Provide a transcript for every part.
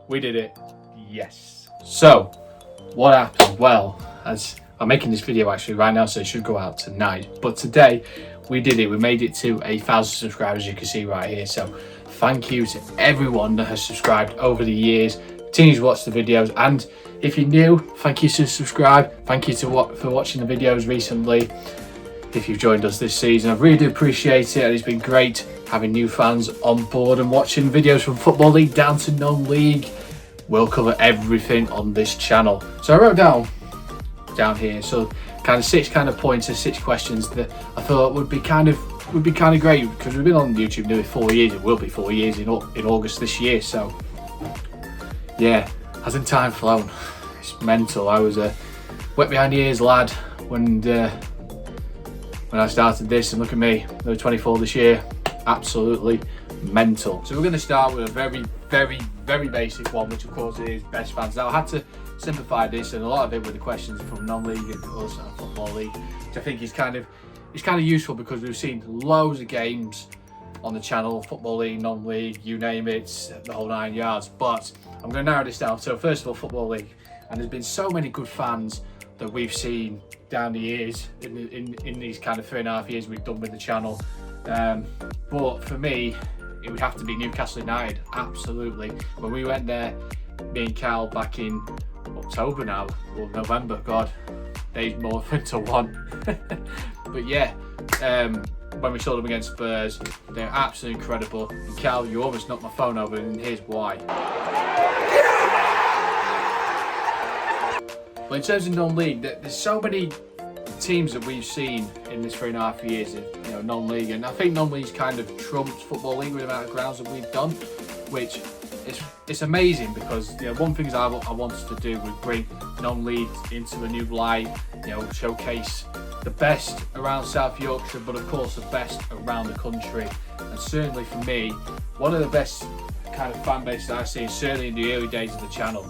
We did it. Yes. So, what happened? Well, as I'm making this video actually right now, so it should go out tonight. But today, we did it. We made it to 1,000 subscribers, you can see right here. So, thank you to everyone that has subscribed over the years. Continue to watch the videos, and if you're new, thank you to subscribe. Thank you for watching the videos recently. If you've joined us this season, I really do appreciate it, and it's been great having new fans on board and watching videos from Football League down to non-league. We'll cover everything on this channel. So I wrote down here, so kind of 6 points and 6 questions that I thought would be kind of great, because we've been on YouTube nearly 4 years. It will be 4 years in August this year. So yeah, hasn't time flown? It's mental. I was a wet behind the ears lad when I started this, and look at me, I'm 24 this year. Absolutely mental. So we're going to start with a very basic one, which of course is best fans. Now I had to simplify this, and a lot of it with the questions from non-league and also Football League, which I think is kind of useful, because we've seen loads of games on the channel, Football League, non-league, you name it, the whole 9 yards. But I'm going to narrow this down. So first of all, Football League, and there's been so many good fans that we've seen down the years in these kind of 3.5 years we've done with the channel. But for me, it would have to be Newcastle United. Absolutely. When we went there, me and Cal, back in October now, or November, God, days more into one. But yeah, when we saw them against Spurs, they're absolutely incredible. And Cal, you almost knocked my phone over, and here's why. But in terms of non-league, there's so many teams that we've seen in this 3.5 years of non-league, and I think non-league's kind of trumps Football League with the amount of grounds that we've done, which it's amazing, because one thing I wanted to do was bring non-league into a new light, showcase the best around South Yorkshire, but of course the best around the country. And certainly for me, one of the best kind of fan bases I've seen, certainly in the early days of the channel,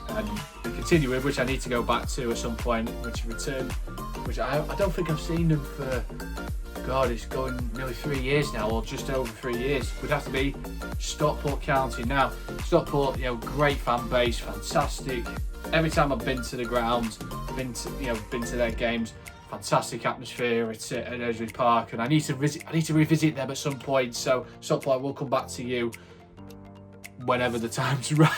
and we continue with, which I need to go back to at some point, which I don't think I've seen them for, God, it's going nearly 3 years now, or just over 3 years. Would have to be Stockport County. Now, Stockport, great fan base, fantastic. Every time I've been to the grounds, been to their games, fantastic atmosphere at Edgewood Park, and I need to revisit them at some point. So Stockport, will come back to you whenever the time's right.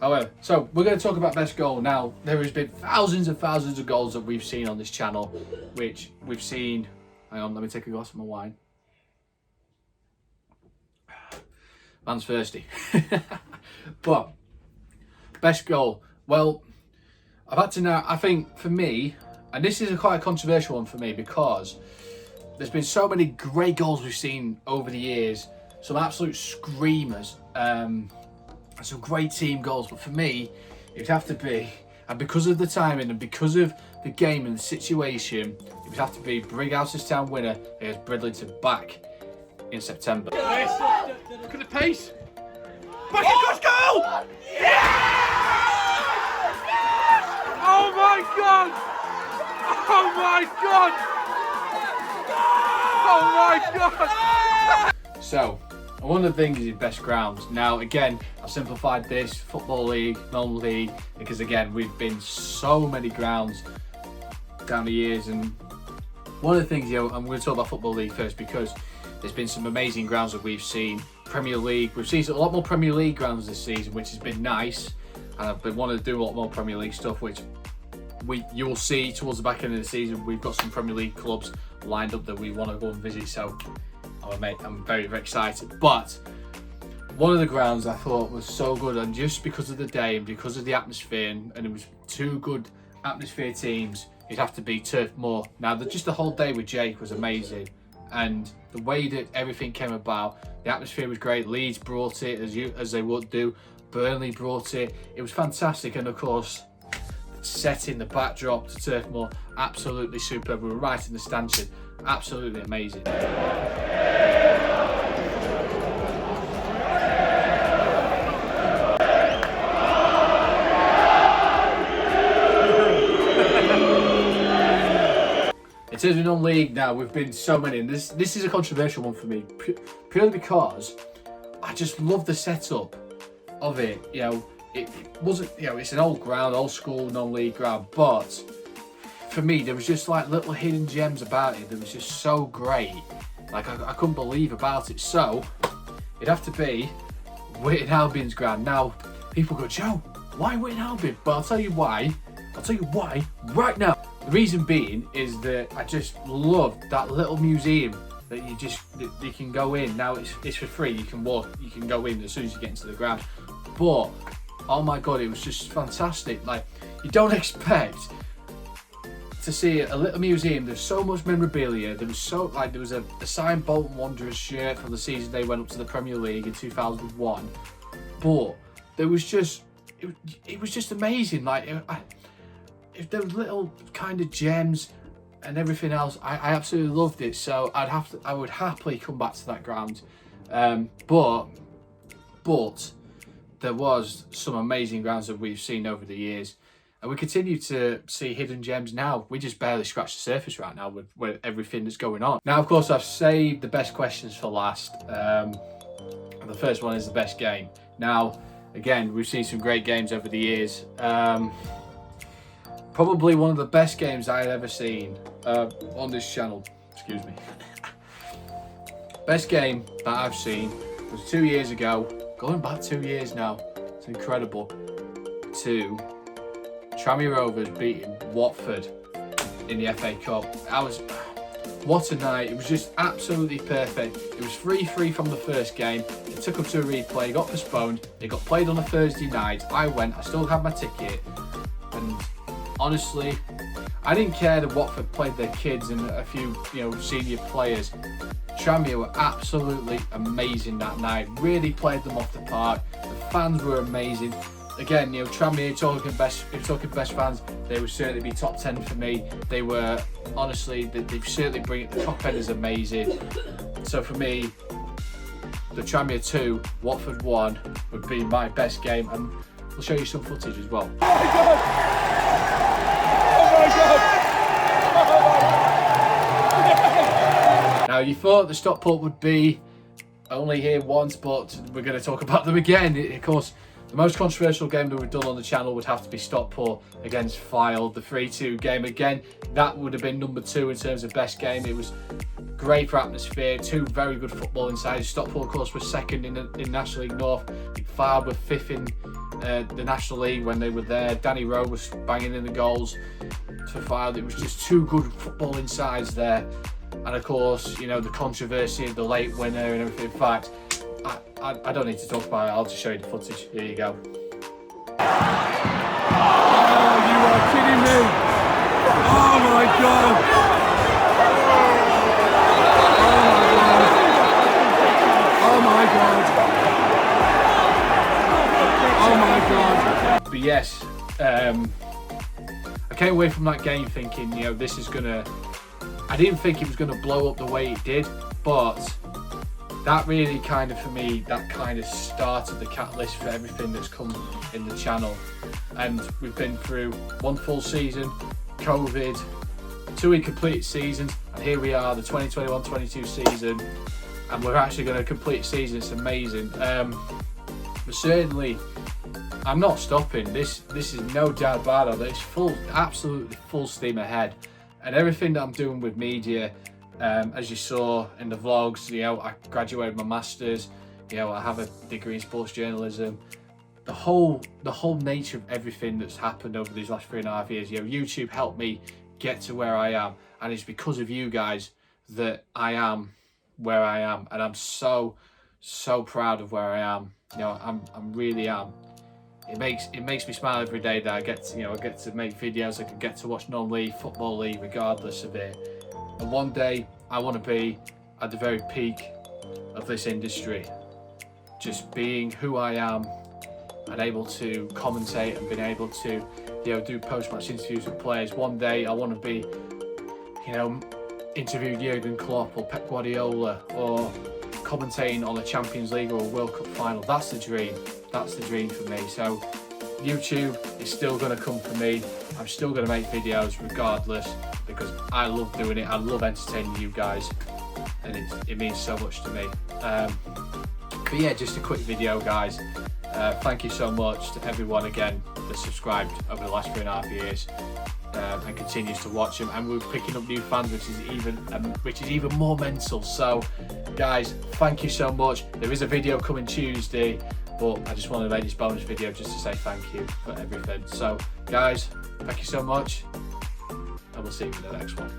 However, so we're going to talk about best goal. Now, there has been thousands and thousands of goals that we've seen on this channel, which we've seen. Hang on, let me take a glass of my wine. Man's thirsty. But best goal. Well, I've had to now, I think for me, and this is quite a controversial one for me, because there's been so many great goals we've seen over the years, some absolute screamers, some great team goals. But for me, it would have to be, and because of the timing and because of the game and the situation, it would have to be Brigghouse's Town winner against Bridlington back in September. Look at the pace! Back across goal! Yeah! Oh my God! Oh my God! Oh my God! So, one of the things is best grounds. Now, again, I've simplified this, Football League, non-league, because again, we've been so many grounds down the years. And one of the things, I'm going to talk about Football League first, because there's been some amazing grounds that we've seen. Premier League, we've seen a lot more Premier League grounds this season, which has been nice. And I've been wanting to do a lot more Premier League stuff, which you'll see towards the back end of the season. We've got some Premier League clubs lined up that we want to go and visit, so I'm very, very excited. But one of the grounds I thought was so good, and just because of the day and because of the atmosphere, and it was 2 good atmosphere teams, it'd have to be Turf Moor. Now, just the whole day with Jake was amazing, and the way that everything came about, the atmosphere was great. Leeds brought it, as they would do. Burnley brought it. It was fantastic, and of course, setting the backdrop to Turf Moor, absolutely superb. We were right in the stanchion, absolutely amazing. In terms of non-league now, we've been so many, and this is a controversial one for me, purely because I just love the setup of it. You know, it wasn't, you know, it's an old ground, old school non-league ground, but for me, there was just like little hidden gems about it that was just so great. Like I couldn't believe about it. So it'd have to be Witton Albion's ground. Now, people go, Joe, why Witton Albion? But I'll tell you why. I'll tell you why right now. The reason being is that I just love that little museum that you can go in. Now it's for free. You can go in as soon as you get into the ground. But oh my god, it was just fantastic. Like, you don't expect to see a little museum. There's so much memorabilia. There was a signed Bolton Wanderers shirt from the season they went up to the Premier League in 2001. But there was just it was just amazing. Like, if there was little kind of gems and everything else, I absolutely loved it. So I would happily come back to that ground. But there was some amazing grounds that we've seen over the years, and we continue to see hidden gems now. We just barely scratch the surface right now with everything that's going on. Now, of course, I've saved the best questions for last. And the first one is the best game. Now, again, we've seen some great games over the years. Probably one of the best games I had ever seen on this channel. Excuse me. Best game that I've seen was 2 years ago. Going back 2 years now. It's incredible. To Tranmere Rovers beating Watford in the FA Cup. What a night. It was just absolutely perfect. It was 3-3 from the first game. It took up to a replay, got postponed. It got played on a Thursday night. I went, I still had my ticket. And honestly, I didn't care that Watford played their kids and a few, senior players. Tranmere were absolutely amazing that night. Really played them off the park. The fans were amazing. Again, Tranmere, if talking best fans, they would certainly be top 10 for me. They were, honestly, they certainly bring it. The top end is amazing. So for me, the Tranmere 2, Watford 1 would be my best game, and we'll show you some footage as well. Oh my god! Oh my god! Now, you thought the Stockport would be only here once, but we're going to talk about them again. Of course, the most controversial game that we've done on the channel would have to be Stockport against Fylde, the 3-2 game. Again, that would have been number 2 in terms of best game. It was great for atmosphere, 2 very good footballing sides. Stockport, of course, was second in National League North. Fylde were 5th in the National League when they were there. Danny Rowe was banging in the goals for Fylde. It was just 2 good footballing sides there. And of course, the controversy of the late winner and everything. In fact, I don't need to talk about it. I'll just show you the footage. Here you go. Oh, you are kidding me! Oh my god! Oh my god! Oh my god! But yes, I came away from that game thinking, this is gonna. I didn't think it was gonna blow up the way it did, but that really kind of, for me, that kind of started the catalyst for everything that's come in the channel. And we've been through 1 full season, COVID, 2 incomplete seasons, and here we are, the 2021-22 season, and we're actually going to complete season. It's amazing. But certainly, I'm not stopping. This is no doubt about it. It's absolutely full steam ahead. And everything that I'm doing with media, as you saw in the vlogs, I graduated my masters. I have a degree in sports journalism. The whole nature of everything that's happened over these last 3.5 years. YouTube helped me get to where I am, and it's because of you guys that I am where I am, and I'm so proud of where I am. I'm really am. It makes me smile every day that I get to make videos. I can get to watch non-league, football league, regardless of it. And one day I want to be at the very peak of this industry, just being who I am and able to commentate and being able to do post-match interviews with players. One day I want to be interview Jurgen Klopp or Pep Guardiola, or commentating on a Champions League or a World Cup final. That's the dream for me. So YouTube is still going to come for me. I'm still going to make videos regardless because I love doing it. I love entertaining you guys, and it means so much to me. But yeah, just a quick video, guys. Thank you so much to everyone again that subscribed over the last 3.5 years and continues to watch them. And we're picking up new fans, which is even more mental. So, guys, thank you so much. There is a video coming Tuesday, but I just wanted to make this bonus video just to say thank you for everything. So, guys, thank you so much, and we'll see you in the next one.